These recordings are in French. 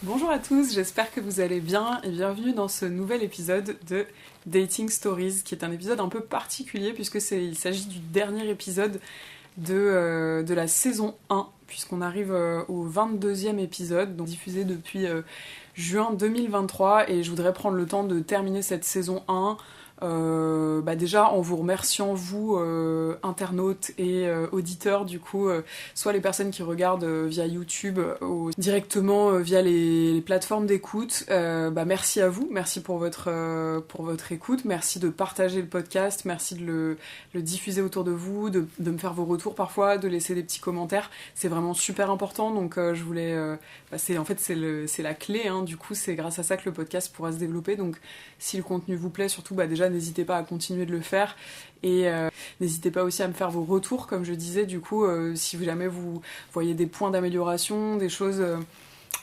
Bonjour à tous, j'espère que vous allez bien et bienvenue dans ce nouvel épisode de Dating Stories, qui est un épisode un peu particulier puisque il s'agit du dernier épisode de la saison 1, puisqu'on arrive au 22e épisode, donc diffusé depuis juin 2023, et je voudrais prendre le temps de terminer cette saison 1 déjà en vous remerciant, vous internautes et auditeurs, du coup, soit les personnes qui regardent via YouTube ou directement via les plateformes d'écoute. Merci à vous, merci pour votre écoute, merci de partager le podcast, merci de le diffuser autour de vous, de me faire vos retours parfois, de laisser des petits commentaires, c'est vraiment super important. Donc je voulais c'est la clé, hein. Du coup c'est grâce à ça que le podcast pourra se développer. Donc si le contenu vous plaît, surtout déjà n'hésitez pas à continuer de le faire, et n'hésitez pas aussi à me faire vos retours, comme je disais. Du coup si jamais vous voyez des points d'amélioration, des choses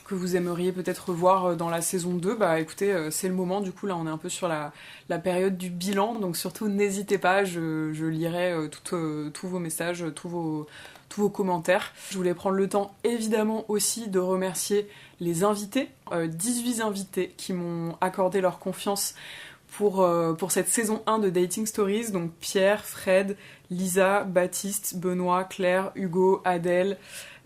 que vous aimeriez peut-être revoir dans la saison 2, écoutez, c'est le moment. Du coup là on est un peu sur la période du bilan, donc surtout n'hésitez pas, je lirai tous vos messages, tous vos commentaires. Je voulais prendre le temps évidemment aussi de remercier les invités, 18 invités qui m'ont accordé leur confiance pour cette saison 1 de Dating Stories, donc Pierre, Fred, Lisa, Baptiste, Benoît, Claire, Hugo, Adèle,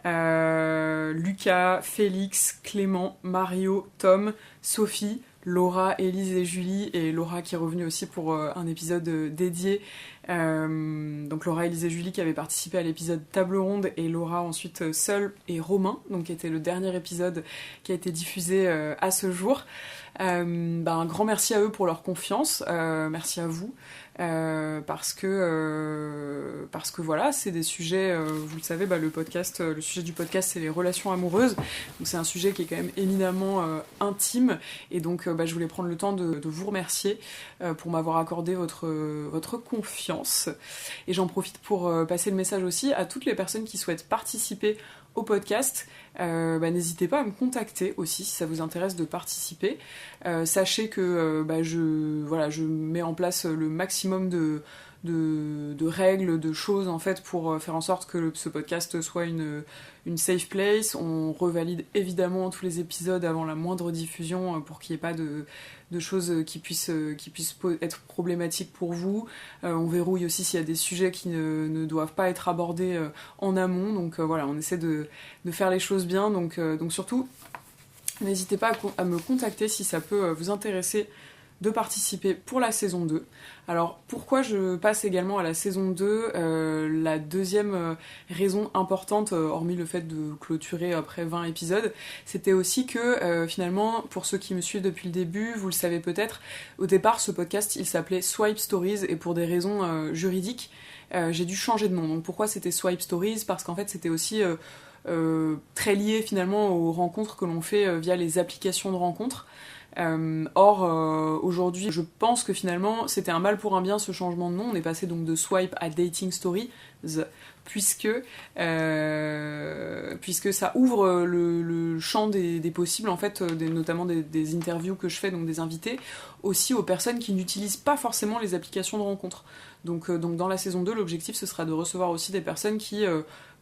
Lucas, Félix, Clément, Mario, Tom, Sophie, Laura, Élise et Julie, et Laura qui est revenue aussi pour un épisode dédié. Donc Laura, Élise et Julie qui avaient participé à l'épisode Table Ronde, et Laura ensuite seule, et Romain, donc qui était le dernier épisode qui a été diffusé à ce jour. Un grand merci à eux pour leur confiance, merci à vous, parce que voilà, c'est des sujets, vous le savez, le sujet du podcast c'est les relations amoureuses, donc c'est un sujet qui est quand même éminemment intime, et donc je voulais prendre le temps de vous remercier pour m'avoir accordé votre confiance. Et j'en profite pour passer le message aussi à toutes les personnes qui souhaitent participer au podcast. N'hésitez pas à me contacter aussi si ça vous intéresse de participer. Sachez que je mets en place le maximum de règles, de choses en fait pour faire en sorte que ce podcast soit une safe place. On revalide évidemment tous les épisodes avant la moindre diffusion pour qu'il n'y ait pas de choses qui puissent être problématiques pour vous. On verrouille aussi s'il y a des sujets qui ne doivent pas être abordés en amont. Donc on essaie de faire les choses bien. Donc surtout, n'hésitez pas à me contacter si ça peut vous intéresser de participer pour la saison 2. Alors pourquoi je passe également à la saison 2, la deuxième raison importante, hormis le fait de clôturer après 20 épisodes, c'était aussi que finalement, pour ceux qui me suivent depuis le début, vous le savez peut-être, au départ ce podcast il s'appelait Swipe Stories, et pour des raisons juridiques, j'ai dû changer de nom. Donc pourquoi c'était Swipe Stories ? Parce qu'en fait c'était aussi très lié finalement aux rencontres que l'on fait via les applications de rencontres. Aujourd'hui, je pense que finalement, c'était un mal pour un bien ce changement de nom. On est passé donc de Swipe à Dating Stories, puisque ça ouvre le champ des possibles, en fait, notamment des interviews que je fais, donc des invités, aussi aux personnes qui n'utilisent pas forcément les applications de rencontres. Donc dans la saison 2, l'objectif ce sera de recevoir aussi des personnes qui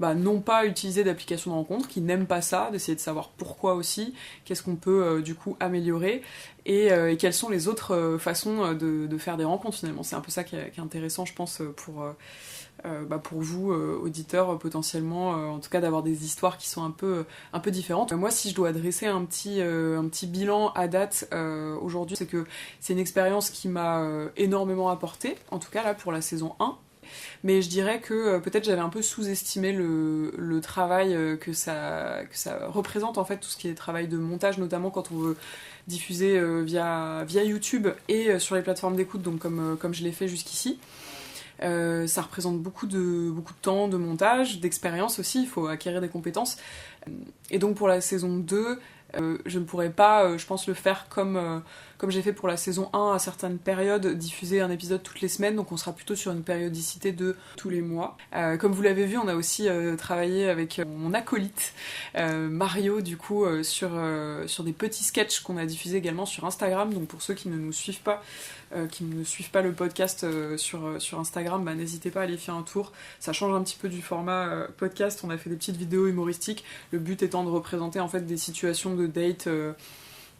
n'ont pas utilisé d'application de rencontre, qui n'aiment pas ça, d'essayer de savoir pourquoi aussi, qu'est-ce qu'on peut du coup améliorer, et quelles sont les autres façons de faire des rencontres finalement. C'est un peu ça qui est intéressant, je pense, pour vous, auditeurs, potentiellement, en tout cas d'avoir des histoires qui sont un peu différentes. Moi, si je dois dresser un petit bilan à date aujourd'hui, c'est que c'est une expérience qui m'a énormément apporté, en tout cas là pour la saison 1. Mais je dirais que peut-être j'avais un peu sous-estimé le travail que ça représente, en fait, tout ce qui est travail de montage, notamment quand on veut diffuser via YouTube et sur les plateformes d'écoute, donc comme je l'ai fait jusqu'ici. Ça représente beaucoup de temps de montage, d'expérience aussi, il faut acquérir des compétences. Et donc pour la saison 2, je ne pourrais pas, je pense, le faire comme j'ai fait pour la saison 1 à certaines périodes, diffuser un épisode toutes les semaines, donc on sera plutôt sur une périodicité de tous les mois. Comme vous l'avez vu, on a aussi travaillé avec mon acolyte Mario, du coup, sur des petits sketchs qu'on a diffusés également sur Instagram. Donc pour ceux qui ne nous suivent pas, qui ne suivent pas le podcast sur Instagram, n'hésitez pas à aller faire un tour. Ça change un petit peu du format podcast, on a fait des petites vidéos humoristiques, le but étant de représenter en fait des situations de dates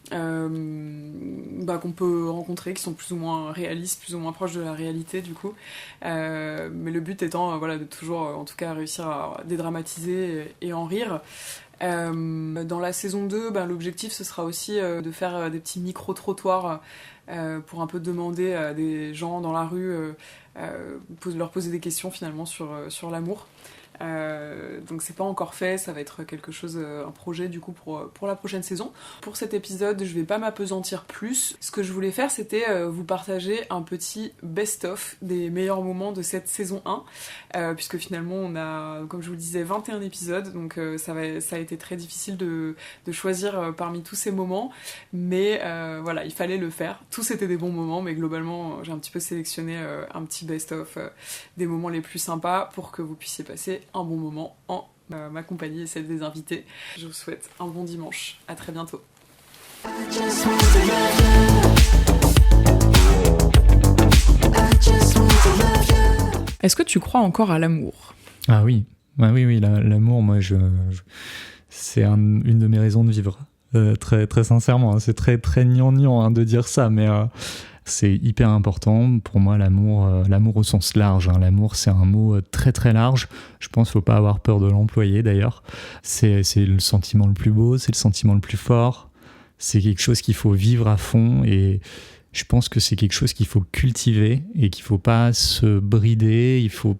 qu'on peut rencontrer, qui sont plus ou moins réalistes, plus ou moins proches de la réalité du coup. Mais le but étant voilà, de toujours en tout cas réussir à dédramatiser et en rire. Dans la saison 2, l'objectif ce sera aussi de faire des petits micro-trottoirs pour un peu demander à des gens dans la rue, leur poser des questions finalement sur l'amour. Donc c'est pas encore fait, ça va être quelque chose, un projet du coup pour la prochaine saison. Pour cet épisode, je vais pas m'apesantir plus. Ce que je voulais faire, c'était vous partager un petit best-of des meilleurs moments de cette saison 1, puisque finalement on a, comme je vous le disais, 21 épisodes, donc ça a été très difficile de choisir parmi tous ces moments, mais voilà, il fallait le faire. Tous étaient des bons moments, mais globalement j'ai un petit peu sélectionné un petit best-of des moments les plus sympas pour que vous puissiez passer un bon moment en ma compagnie et celle des invités. Je vous souhaite un bon dimanche. À très bientôt. Est-ce que tu crois encore à l'amour ? Ah oui, oui, l'amour, moi, c'est une de mes raisons de vivre. Très, très sincèrement, c'est très, très gnangnan de dire ça, mais c'est hyper important pour moi, l'amour au sens large. L'amour, c'est un mot très très large. Je pense qu'il ne faut pas avoir peur de l'employer d'ailleurs. C'est le sentiment le plus beau, c'est le sentiment le plus fort. C'est quelque chose qu'il faut vivre à fond et je pense que c'est quelque chose qu'il faut cultiver et qu'il ne faut pas se brider. Il ne faut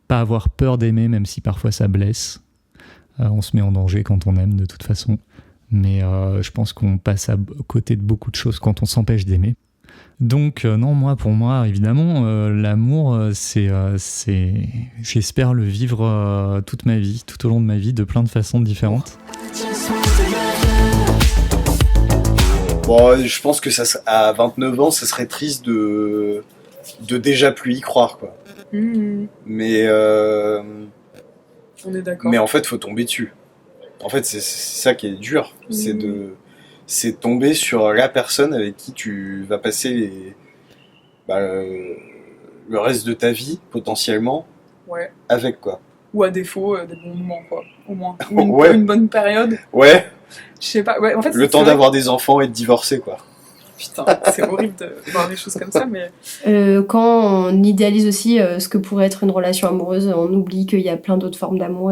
pas avoir peur d'aimer, même si parfois ça blesse. On se met en danger quand on aime de toute façon. Mais je pense qu'on passe à côté de beaucoup de choses quand on s'empêche d'aimer. Donc non, pour moi, évidemment, l'amour, j'espère le vivre toute ma vie, tout au long de ma vie, de plein de façons différentes. Bon, je pense que à 29 ans, ça serait triste de déjà plus y croire, quoi. Mais on est d'accord. Mais en fait, faut tomber dessus. En fait, c'est ça qui est dur, c'est tomber sur la personne avec qui tu vas passer le reste de ta vie, potentiellement, avec, quoi. Ou à défaut, des bons moments, quoi, au moins. Ou une bonne période. Ouais. Je sais pas, en fait, le temps d'avoir des enfants et de divorcer, quoi. Putain, c'est horrible de voir des choses comme ça, mais... Quand on idéalise aussi ce que pourrait être une relation amoureuse, on oublie qu'il y a plein d'autres formes d'amour.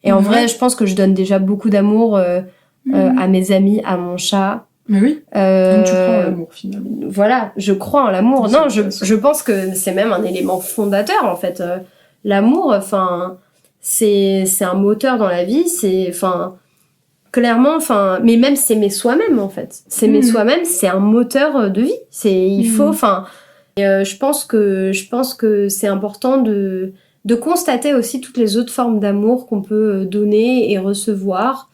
Et en vrai, je pense que je donne déjà beaucoup d'amour à mes amis, à mon chat. Mais oui, donc tu crois en l'amour, finalement. Voilà, je crois en l'amour. Non, je pense que c'est même un élément fondateur, en fait. L'amour, c'est un moteur dans la vie, clairement, mais même s'aimer soi-même, en fait. S'aimer soi-même, c'est un moteur de vie. Il faut, je pense que c'est important de constater aussi toutes les autres formes d'amour qu'on peut donner et recevoir.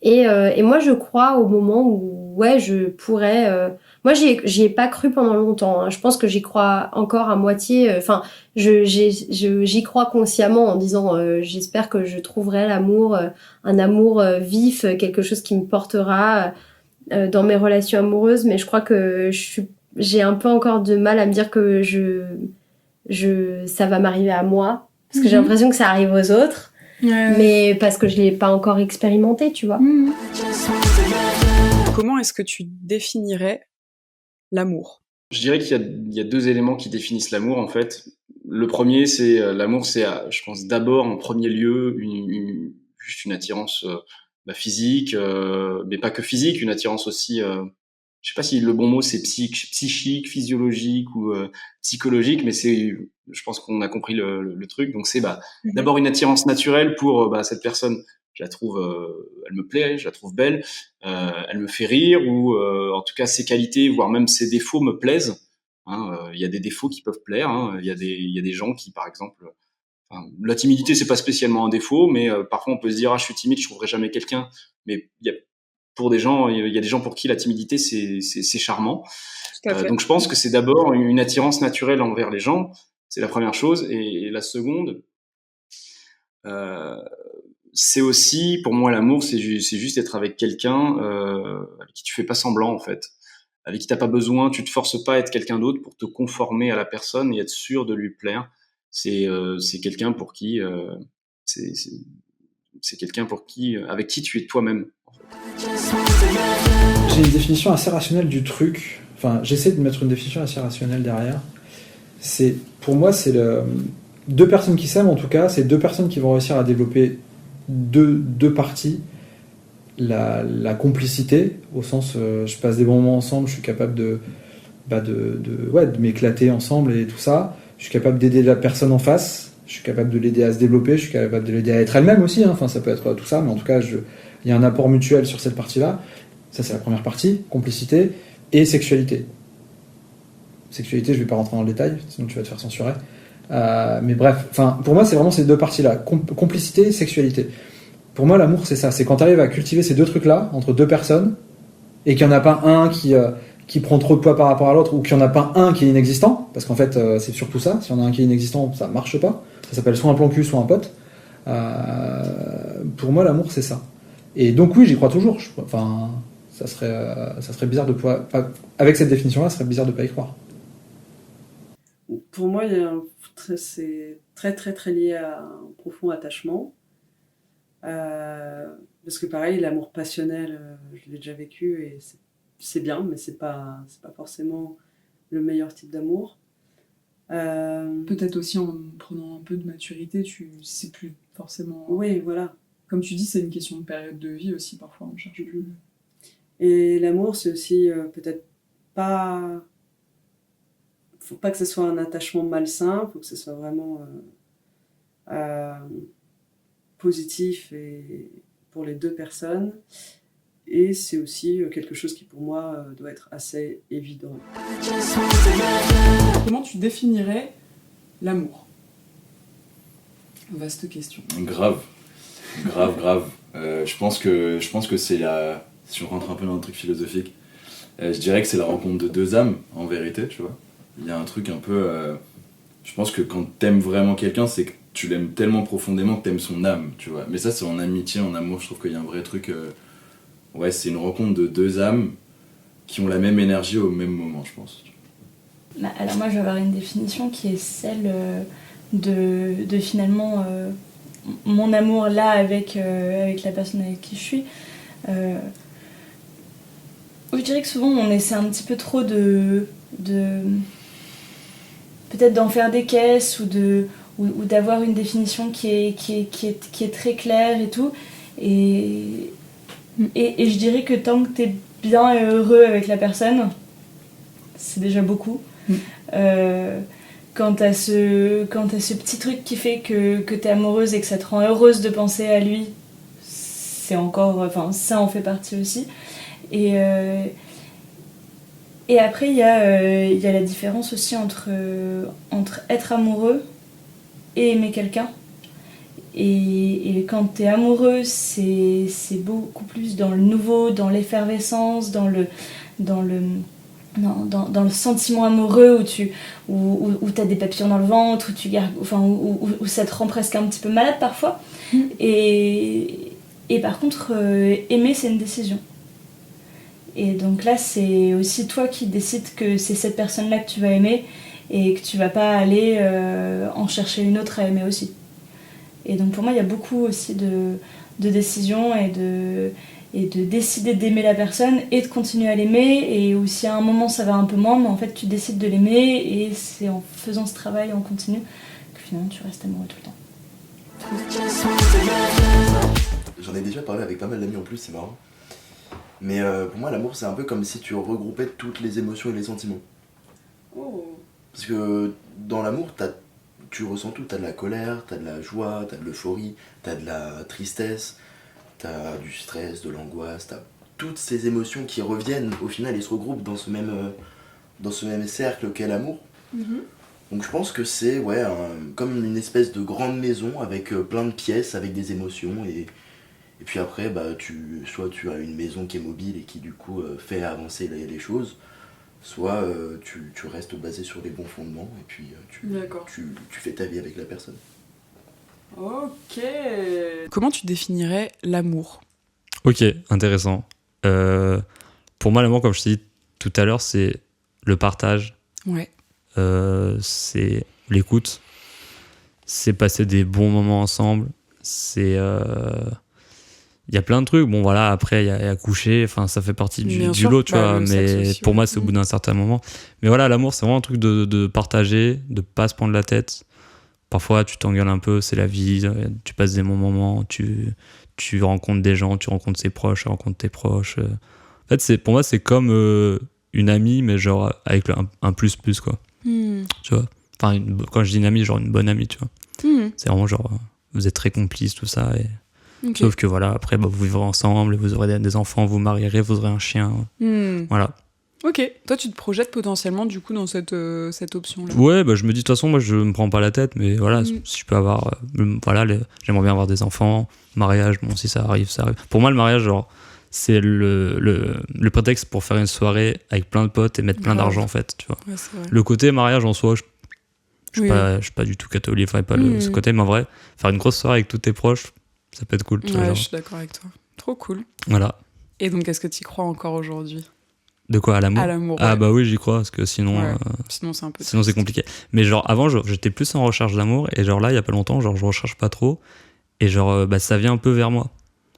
Et moi, je crois au moment où, je pourrais... Moi, j'y ai pas cru pendant longtemps. Hein. Je pense que j'y crois encore à moitié. J'y crois consciemment en disant j'espère que je trouverai l'amour, un amour vif, quelque chose qui me portera dans mes relations amoureuses. Mais je crois que j'ai un peu encore de mal à me dire que ça va m'arriver à moi. Parce que j'ai l'impression que ça arrive aux autres. Mais parce que je l'ai pas encore expérimenté, tu vois. Comment est-ce que tu définirais l'amour ? Je dirais qu'il y a deux éléments qui définissent l'amour, en fait. Le premier, c'est l'amour, c'est, je pense, d'abord, en premier lieu, juste une attirance physique, mais pas que physique, une attirance aussi... je sais pas si le bon mot c'est psychique, physiologique ou psychologique, mais je pense qu'on a compris le truc. Donc c'est d'abord une attirance naturelle pour cette personne. Je la trouve, elle me plaît, je la trouve belle, elle me fait rire ou en tout cas ses qualités, voire même ses défauts me plaisent. Il y a des défauts qui peuvent plaire. Il y a des gens qui, par exemple, la timidité c'est pas spécialement un défaut, mais parfois on peut se dire je suis timide, je trouverai jamais quelqu'un. Mais il y a des gens pour qui la timidité c'est charmant. Donc je pense que c'est d'abord une attirance naturelle envers les gens, c'est la première chose, et la seconde, c'est aussi pour moi l'amour, c'est juste être avec quelqu'un avec qui tu fais pas semblant en fait, avec qui t'as pas besoin, tu te forces pas à être quelqu'un d'autre pour te conformer à la personne et être sûr de lui plaire. C'est quelqu'un pour qui c'est quelqu'un avec qui tu es toi-même en fait. J'ai une définition assez rationnelle du truc. Enfin, j'essaie de mettre une définition assez rationnelle derrière. Pour moi, c'est deux personnes qui s'aiment, en tout cas, c'est deux personnes qui vont réussir à développer deux parties. La complicité, au sens, je passe des bons moments ensemble, je suis capable de m'éclater ensemble et tout ça. Je suis capable d'aider la personne en face, je suis capable de l'aider à se développer, je suis capable de l'aider à être elle-même aussi, hein. Enfin, ça peut être tout ça, mais en tout cas, il y a un apport mutuel sur cette partie-là. Ça, c'est la première partie, complicité et sexualité. Sexualité, je vais pas rentrer dans le détail, sinon tu vas te faire censurer. Mais bref, pour moi, c'est vraiment ces deux parties-là, complicité et sexualité. Pour moi, l'amour, c'est ça. C'est quand tu arrives à cultiver ces deux trucs-là entre deux personnes et qu'il n'y en a pas un qui prend trop de poids par rapport à l'autre ou qu'il n'y en a pas un qui est inexistant. Parce qu'en fait, c'est surtout ça. Si on a un qui est inexistant, ça marche pas. Ça s'appelle soit un plan cul, soit un pote. Pour moi, l'amour, c'est ça. Et donc, oui, j'y crois toujours. Ça serait bizarre de pouvoir. Avec cette définition-là, ça serait bizarre de pas y croire. Pour moi, c'est très très très lié à un profond attachement. Parce que pareil, l'amour passionnel, je l'ai déjà vécu et c'est bien, mais c'est pas forcément le meilleur type d'amour. Peut-être aussi en prenant un peu de maturité, tu sais plus forcément. Oui, voilà. Comme tu dis, c'est une question de période de vie aussi, parfois on cherche plus. Et l'amour, c'est aussi peut-être pas. Faut pas que ce soit un attachement malsain, faut que ce soit vraiment positif et pour les deux personnes. Et c'est aussi quelque chose qui pour moi doit être assez évident. Comment tu définirais l'amour ? Vaste question. Grave. Je pense que c'est la... Si on rentre un peu dans un truc philosophique, je dirais que c'est la rencontre de deux âmes, en vérité, tu vois. Il y a un truc un peu... je pense que quand t'aimes vraiment quelqu'un, c'est que tu l'aimes tellement profondément que t'aimes son âme, tu vois. Mais ça, c'est en amitié, en amour, je trouve qu'il y a un vrai truc... ouais, c'est une rencontre de deux âmes qui ont la même énergie au même moment, je pense. Alors moi, je vais avoir une définition qui est celle de finalement mon amour là avec la personne avec qui je suis. Je dirais que souvent, on essaie un petit peu trop de peut-être d'en faire des caisses ou d'avoir une définition qui est très claire et tout. Et je dirais que tant que t'es bien et heureux avec la personne, c'est déjà beaucoup. Quand t'as ce petit truc qui fait que t'es amoureuse et que ça te rend heureuse de penser à lui, c'est encore... Enfin, ça en fait partie aussi. Et après, il y a la différence aussi entre être amoureux et aimer quelqu'un. Et quand t'es amoureux, c'est beaucoup plus dans le nouveau, dans l'effervescence, dans le sentiment amoureux où t'as des papillons dans le ventre, où ça te rend presque un petit peu malade parfois. Et par contre, aimer, c'est une décision. Et donc là, c'est aussi toi qui décides que c'est cette personne-là que tu vas aimer et que tu vas pas aller en chercher une autre à aimer aussi. Et donc pour moi, il y a beaucoup aussi de décisions et de décider d'aimer la personne et de continuer à l'aimer. Et aussi à un moment, ça va un peu moins, mais en fait, tu décides de l'aimer et c'est en faisant ce travail en continu que finalement, tu restes amoureux tout le temps. J'en ai déjà parlé avec pas mal d'amis en plus, c'est marrant. Mais pour moi, l'amour, c'est un peu comme si tu regroupais toutes les émotions et les sentiments. Parce que dans l'amour, tu ressens tout. T'as de la colère, t'as de la joie, t'as de l'euphorie, t'as de la tristesse, t'as du stress, de l'angoisse, t'as toutes ces émotions qui reviennent au final et se regroupent dans ce même cercle qu'est l'amour. Donc je pense que c'est comme une espèce de grande maison avec plein de pièces, avec des émotions et puis après, soit tu as une maison qui est mobile et qui du coup fait avancer les choses, soit tu restes basé sur les bons fondements et puis tu fais ta vie avec la personne. Ok. Comment tu définirais l'amour ? Ok, intéressant. Pour moi, l'amour, comme je t'ai dit tout à l'heure, c'est le partage. Ouais. C'est l'écoute. C'est passer des bons moments ensemble. C'est il y a plein de trucs. Bon, voilà, après, il y a coucher, enfin, ça fait partie du lot, tu vois. Mais pour moi, c'est au bout d'un certain moment. Mais voilà, l'amour, c'est vraiment un truc de partager, de pas se prendre la tête. Parfois, tu t'engueules un peu, c'est la vie, tu passes des bons moments, tu rencontres des gens, tu rencontres ses proches, tu rencontres tes proches. En fait, pour moi, c'est comme une amie, mais genre avec un plus, quoi. Tu vois. Enfin, quand je dis une amie, genre une bonne amie, tu vois. C'est vraiment genre, vous êtes très complices, tout ça. Okay. Sauf que voilà, après, vous vivrez ensemble, vous aurez des enfants, vous marierez, vous aurez un chien. Voilà. Ok, toi tu te projettes potentiellement du coup dans cette option-là. Ouais, je me dis de toute façon, moi je me prends pas la tête, mais voilà, si je peux avoir, j'aimerais bien avoir des enfants, mariage, bon si ça arrive. Pour moi le mariage, genre, c'est le prétexte pour faire une soirée avec plein de potes et mettre plein d'argent en fait, tu vois. Ouais, c'est vrai. Le côté mariage en soi, je suis pas du tout catholique, enfin pas ce côté, mais en vrai, faire une grosse soirée avec tous tes proches, ça peut être cool. Tu vois, je suis d'accord avec toi. Trop cool. Voilà. Et donc est-ce que tu y crois encore aujourd'hui ? De quoi, à l'amour ? À l'amour, Ah bah oui, j'y crois, parce que sinon... sinon c'est un peu... Sinon c'est compliqué. Mais genre, avant, j'étais plus en recherche d'amour, et genre là, il y a pas longtemps, genre je recherche pas trop, et genre, ça vient un peu vers moi.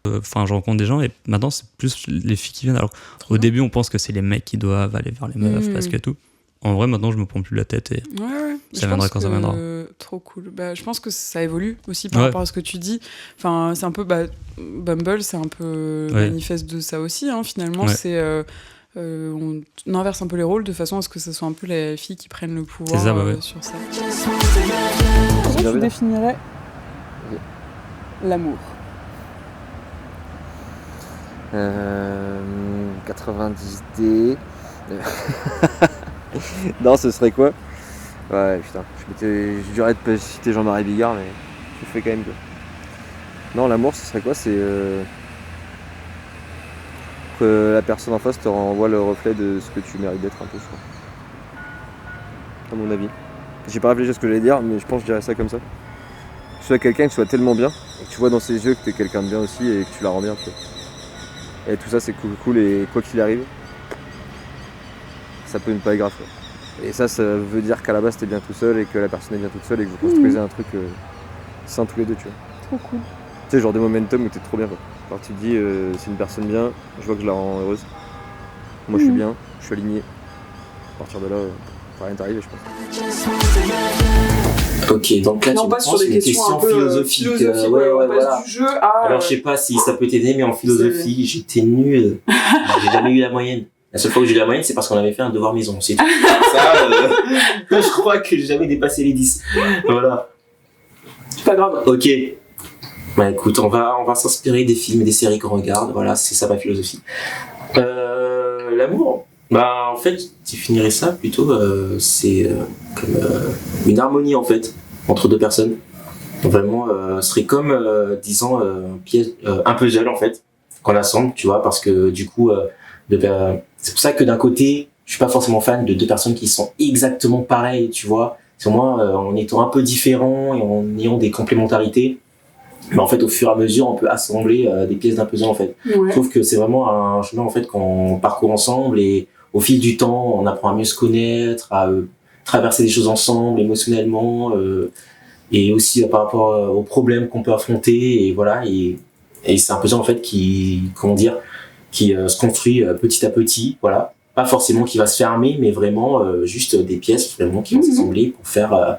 Enfin, je rencontre des gens, et maintenant, c'est plus les filles qui viennent. Alors, au début, on pense que c'est les mecs qui doivent aller vers les meufs, parce que tout. En vrai, maintenant, je me prends plus la tête, et ça viendra quand ça viendra. Trop cool. Je pense que ça évolue aussi par rapport à ce que tu dis. Enfin, c'est un peu... Bumble, c'est un peu manifeste de ça aussi, hein, finalement. C'est... on inverse un peu les rôles de façon à ce que ce soit un peu les filles qui prennent le pouvoir sur ça. Comment tu définirais l'amour ? 90D. Non, ce serait quoi ? Ouais, putain, j'ai dû arrêter de citer Jean-Marie Bigard, mais je le fais quand même quoi. Non, l'amour, ce serait quoi ? C'est que la personne en face te renvoie le reflet de ce que tu mérites d'être un peu, je crois. À mon avis. J'ai pas réfléchi à ce que j'allais dire, mais je pense que je dirais ça comme ça. Que tu sois quelqu'un qui soit tellement bien, et que tu vois dans ses yeux que t'es quelqu'un de bien aussi, et que tu la rends bien, tu vois. Et tout ça, c'est cool, et quoi qu'il arrive, ça peut ne pas être grave, quoi. Et ça veut dire qu'à la base, t'es bien tout seul, et que la personne est bien toute seule, et que vous construisez un truc sain tous les deux, tu vois. Trop cool. Tu sais, genre des momentum où t'es trop bien, quoi. Alors tu te dis, c'est une personne bien, je vois que je la rends heureuse. Moi je suis bien, je suis aligné. À partir de là, rien t'arriver, je pense. Ok, donc là, tu me prends sur une question philosophique. Voilà. Du jeu à... Alors je sais pas si ça peut t'aider, mais en philosophie, j'étais nul. J'ai jamais eu la moyenne. La seule fois que j'ai eu la moyenne, c'est parce qu'on avait fait un devoir maison. C'est tout. Ça, je crois que j'ai jamais dépassé les 10. Voilà. C'est pas grave. Ok. Bah écoute, on va s'inspirer des films et des séries qu'on regarde. Voilà, c'est ça ma philosophie. L'amour, en fait, je définirais ça plutôt, c'est comme une harmonie en fait entre deux personnes. Vraiment, ce serait comme, disons, un puzzle en fait qu'on assemble, tu vois, parce que du coup, c'est pour ça que d'un côté, je suis pas forcément fan de deux personnes qui sont exactement pareilles, tu vois. C'est moi, en étant un peu différents et en ayant des complémentarités. Mais en fait, au fur et à mesure, on peut assembler des pièces d'un puzzle en fait. Ouais. Je trouve que c'est vraiment un chemin en fait qu'on parcourt ensemble et au fil du temps, on apprend à mieux se connaître, à traverser des choses ensemble émotionnellement et aussi par rapport aux problèmes qu'on peut affronter et voilà. Et c'est un puzzle en fait qui se construit petit à petit, voilà. Pas forcément qui va se fermer, mais vraiment juste des pièces vraiment qui vont s'assembler pour faire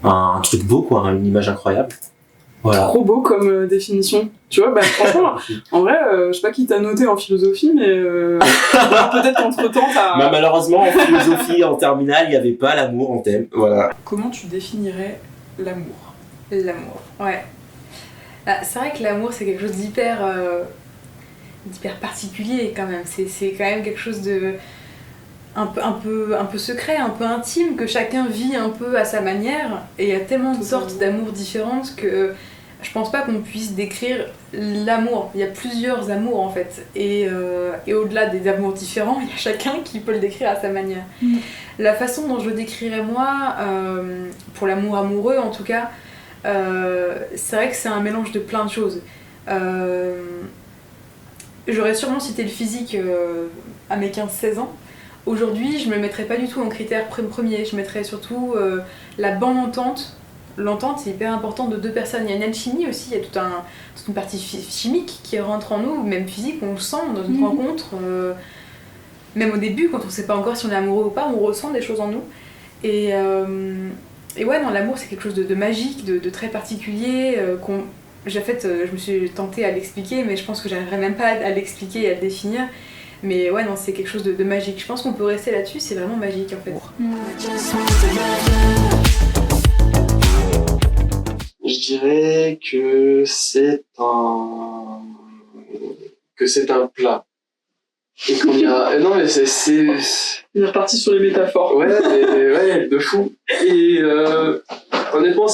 un truc beau, quoi, une image incroyable. Voilà. Trop beau comme définition. Tu vois, franchement, en vrai, je sais pas qui t'a noté en philosophie, mais peut-être qu'entre-temps, t'as... malheureusement, en philosophie, en terminale, il n'y avait pas l'amour en thème. Voilà. Comment tu définirais l'amour ? L'amour, ouais. C'est vrai que l'amour, c'est quelque chose d'hyper particulier, quand même. C'est quand même quelque chose de... un peu secret, un peu intime, que chacun vit un peu à sa manière, et il y a tellement de sortes d'amour différentes que je pense pas qu'on puisse décrire l'amour. Il y a plusieurs amours en fait, et au-delà des amours différents, il y a chacun qui peut le décrire à sa manière. La façon dont je le décrirais moi, pour l'amour amoureux en tout cas, c'est vrai que c'est un mélange de plein de choses. J'aurais sûrement cité le physique à mes 15-16 ans. Aujourd'hui, je me mettrais pas du tout en critère premier. Je mettrais surtout la bonne entente l'entente c'est hyper important de deux personnes. Il y a une alchimie aussi, il y a toute une partie chimique qui rentre en nous, même physique, on le sent dans une rencontre. Même au début, quand on sait pas encore si on est amoureux ou pas, on ressent des choses en nous. Et ouais, non, l'amour c'est quelque chose de magique, de très particulier. Je me suis tentée à l'expliquer, mais je pense que j'arriverai même pas à l'expliquer et à le définir. Mais ouais, non, c'est quelque chose de magique. Je pense qu'on peut rester là-dessus, c'est vraiment magique en fait. Je dirais que c'est un plat. Et qu'on y a... Non mais c'est... Il est reparti sur les métaphores. Ouais, de fou. Et honnêtement,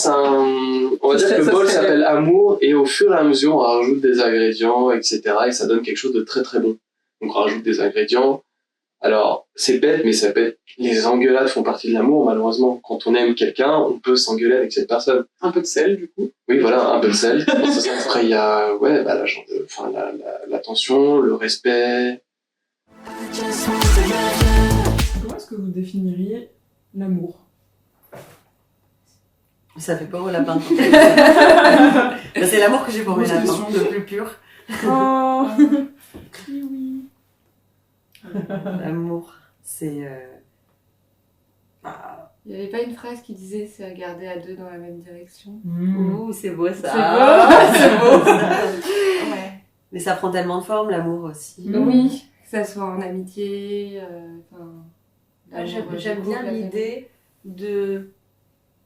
on va dire que le bol s'appelle amour, et au fur et à mesure, on rajoute des ingrédients, etc. Et ça donne quelque chose de très très bon. Donc on rajoute des ingrédients. Alors, c'est bête, mais ça peut être... Les engueulades font partie de l'amour, malheureusement. Quand on aime quelqu'un, on peut s'engueuler avec cette personne. Un peu de sel, du coup. Oui, voilà, un peu de sel. Après, il y a l'attention, le respect. Comment est-ce que vous définiriez l'amour ? Ça fait peur au lapin. C'est l'amour que j'ai pour mes lapins, le plus pur. Oh. Oui. L'amour, c'est... Il n'y avait pas une phrase qui disait c'est regarder à deux dans la même direction. Ouh, c'est beau ça. C'est beau. Ouais. Mais ça prend tellement de formes, l'amour aussi. Oui, que ça soit en amitié. J'aime bien l'idée de...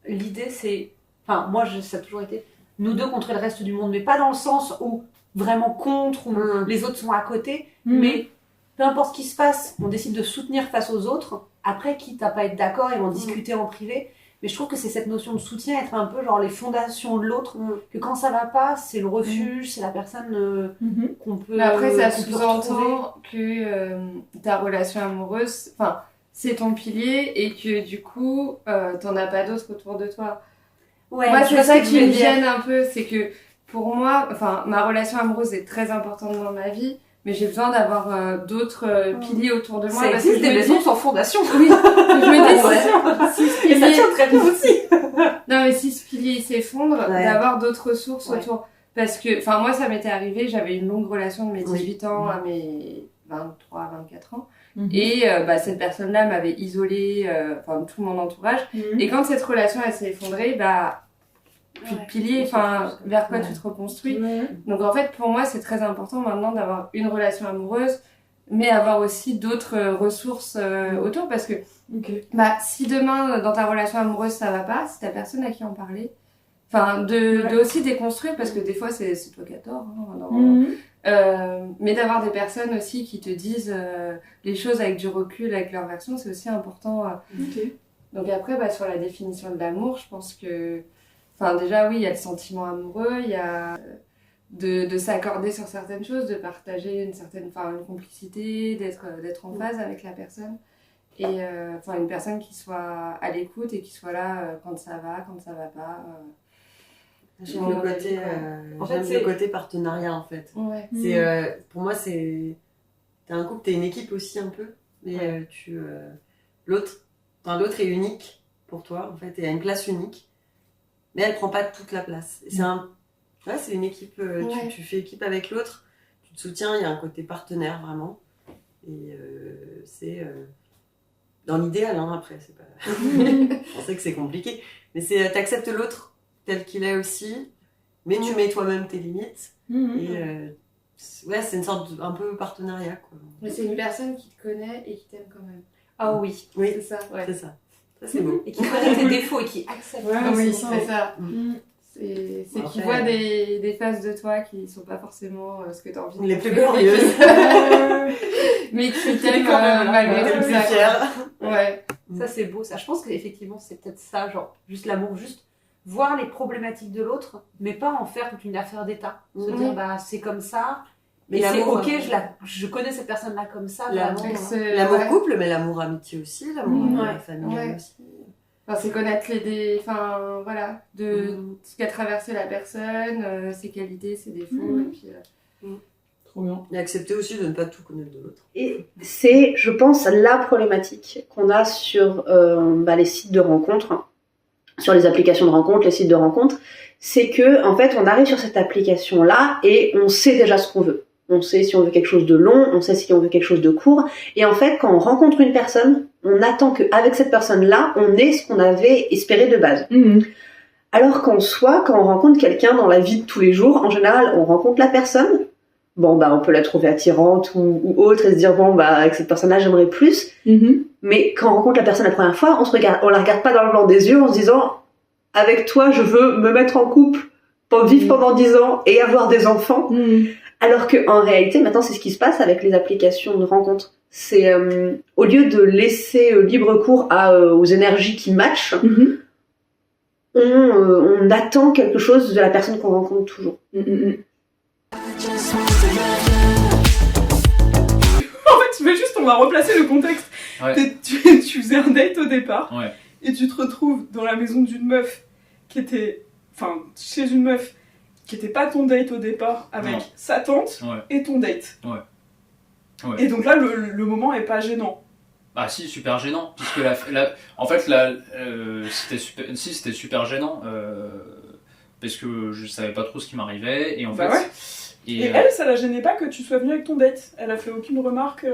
L'idée c'est... Enfin, moi ça a toujours été nous deux contre le reste du monde, mais pas dans le sens où vraiment contre, où les autres sont à côté, mais peu importe ce qui se passe, on décide de soutenir face aux autres. Après, quitte à pas être d'accord, ils vont discuter en privé. Mais je trouve que c'est cette notion de soutien, être un peu genre les fondations de l'autre, que quand ça va pas, c'est le refuge, c'est la personne qu'on peut. Mais après, ça qu'on peut sous-entend que ta relation amoureuse, enfin, c'est ton pilier et que du coup, t'en as pas d'autres autour de toi. Ouais, moi, c'est ça qui me dire. gêne un peu, c'est que pour moi, enfin, ma relation amoureuse est très importante dans ma vie. Mais j'ai besoin d'avoir d'autres piliers autour de moi. Ça parce existe que des maisons sans fondation. Oui, je me dis si ce pilier... Et ça tient très bien aussi. Non, mais si ce pilier s'effondre, d'avoir d'autres ressources autour. Parce que, enfin, moi, ça m'était arrivé, j'avais une longue relation de mes 18 ans à mes 23, 24 ans. Et cette personne-là m'avait isolée, tout mon entourage. Et quand cette relation, elle s'est effondrée, plus de pilier, vers quoi tu te reconstruis. Donc en fait, pour moi, c'est très important maintenant d'avoir une relation amoureuse, mais avoir aussi d'autres ressources autour, parce que si demain, dans ta relation amoureuse, ça va pas, c'est ta personne à qui en parler. De aussi déconstruire, parce que des fois, c'est toi qui as tort. Mais d'avoir des personnes aussi qui te disent les choses avec du recul, avec leur version, c'est aussi important. Donc après, sur la définition de l'amour, je pense que déjà, oui, il y a le sentiment amoureux, il y a de s'accorder sur certaines choses, de partager une complicité, d'être en phase avec la personne. Et une personne qui soit à l'écoute et qui soit là quand ça va pas. J'aime le côté partenariat, en fait. Ouais. Pour moi, t'es un couple, t'es une équipe aussi un peu. Mais l'autre est unique pour toi, en fait, et a une place unique. Mais elle prend pas toute la place. C'est une équipe, tu fais équipe avec l'autre, tu te soutiens, il y a un côté partenaire vraiment. Et c'est dans l'idéal, après, c'est pas. On sait que c'est compliqué, mais t'acceptes l'autre tel qu'il est aussi, mais tu mets toi-même tes limites. Et c'est une sorte un peu partenariat, quoi. Mais c'est une personne qui te connaît et qui t'aime quand même. Ah oui, c'est ça. Ouais. C'est ça. Ça, c'est beau. Et qui connaît tes défauts et qui accepte. Oui, c'est ça. C'est qui voit des phases de toi qui sont pas forcément ce que t'as envie de les plus glorieuses. Mais qui t'aiment malgré tout ça. Ouais. Ça, c'est beau, ça. Je pense qu'effectivement, c'est peut-être ça, genre, juste l'amour, juste voir les problématiques de l'autre, mais pas en faire toute une affaire d'état. Se dire, c'est comme ça. Mais c'est ok, je connais cette personne-là comme ça. L'amour couple, mais l'amour amitié aussi, l'amour familial aussi. C'est connaître ce qu'a traversé la personne, ses qualités, ses défauts, et puis... Trop bien. Et accepter aussi de ne pas tout connaître de l'autre. Et c'est, je pense, la problématique qu'on a sur les sites de rencontres. sur les applications de rencontres, les sites de rencontres, c'est que en fait on arrive sur cette application là et on sait déjà ce qu'on veut. On sait si on veut quelque chose de long, on sait si on veut quelque chose de court, et en fait quand on rencontre une personne, on attend qu'avec cette personne là on ait ce qu'on avait espéré de base. Alors qu'en soi, quand on rencontre quelqu'un dans la vie de tous les jours, en général on rencontre la personne, bon bah on peut la trouver attirante ou autre et se dire bon bah avec cette personne là j'aimerais plus, mais quand on rencontre la personne la première fois, on la regarde pas dans le blanc des yeux en se disant avec toi, je veux me mettre en couple, vivre pendant 10 ans et avoir des enfants. Alors que en réalité, maintenant, c'est ce qui se passe avec les applications de rencontres. C'est au lieu de laisser libre cours aux énergies qui matchent, on attend quelque chose de la personne qu'on rencontre toujours. En fait, on va replacer le contexte. Ouais. Tu faisais un date au départ. Ouais. Et tu te retrouves dans la maison d'une meuf chez une meuf qui était pas ton date au départ, avec sa tante et ton date. Ouais. Et donc là, le moment est pas gênant. Bah si, super gênant, puisque en fait, c'était super gênant, parce que je savais pas trop ce qui m'arrivait, et en fait... Ouais. Et elle, ça la gênait pas que tu sois venu avec ton date? Elle a fait aucune remarque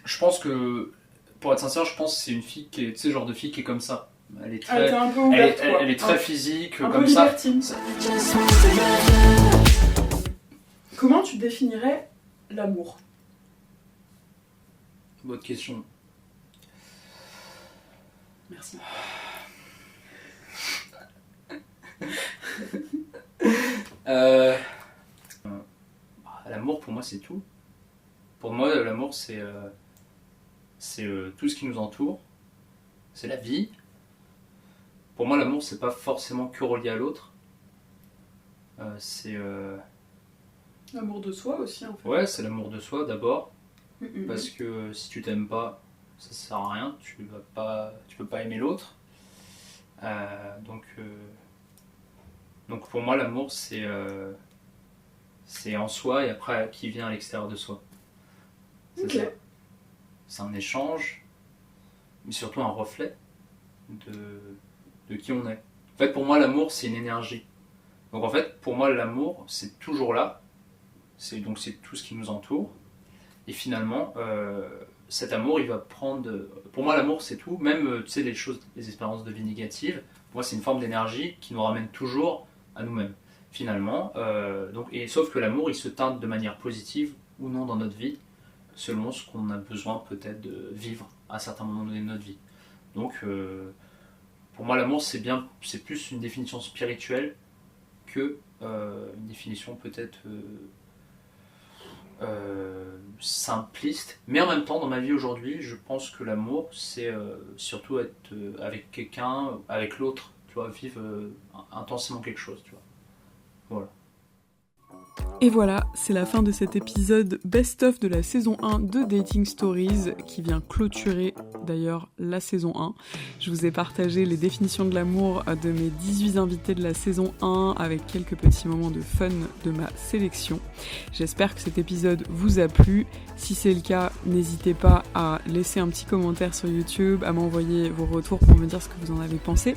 Je pense que... Pour être sincère, je pense que c'est une fille qui est, tu sais, genre de fille qui est comme ça. Elle est très, t'es un peu ouverte, elle est très physique, un comme peu ça. libertine. Comment tu définirais l'amour? Bonne question. Merci. L'amour, pour moi, c'est tout. Pour moi, l'amour, c'est tout ce qui nous entoure, c'est la vie. Pour moi, l'amour, c'est pas forcément que relié à l'autre. C'est l'amour de soi aussi, en fait. Ouais, c'est l'amour de soi d'abord, parce que si tu t'aimes pas, ça sert à rien. Tu peux pas aimer l'autre. Donc pour moi, l'amour, c'est en soi et après qui vient à l'extérieur de soi. C'est ça. C'est un échange, mais surtout un reflet de qui on est. En fait, pour moi, l'amour, c'est une énergie. Donc en fait, pour moi, l'amour, c'est toujours là. C'est tout ce qui nous entoure. Et finalement, cet amour, il va prendre... Pour moi, l'amour, c'est tout. Même, tu sais, les expériences de vie négatives, pour moi, c'est une forme d'énergie qui nous ramène toujours à nous-mêmes. Finalement, sauf que l'amour, il se teinte de manière positive ou non dans notre vie, selon ce qu'on a besoin peut-être de vivre à certains moments de notre vie. Donc, pour moi, l'amour, c'est plus une définition spirituelle que une définition peut-être simpliste. Mais en même temps, dans ma vie aujourd'hui, je pense que l'amour, c'est surtout être avec quelqu'un, avec l'autre, tu vois, vivre intensément quelque chose, tu vois. Voilà. Et voilà, c'est la fin de cet épisode best-of de la saison 1 de Dating Stories qui vient clôturer d'ailleurs la saison 1. Je vous ai partagé les définitions de l'amour de mes 18 invités de la saison 1 avec quelques petits moments de fun de ma sélection. J'espère que cet épisode vous a plu. Si c'est le cas, n'hésitez pas à laisser un petit commentaire sur YouTube, à m'envoyer vos retours pour me dire ce que vous en avez pensé,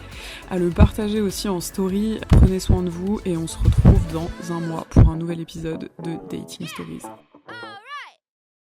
à le partager aussi en story. Prenez soin de vous et on se retrouve dans un mois pour un nouvel épisode de Dating Stories.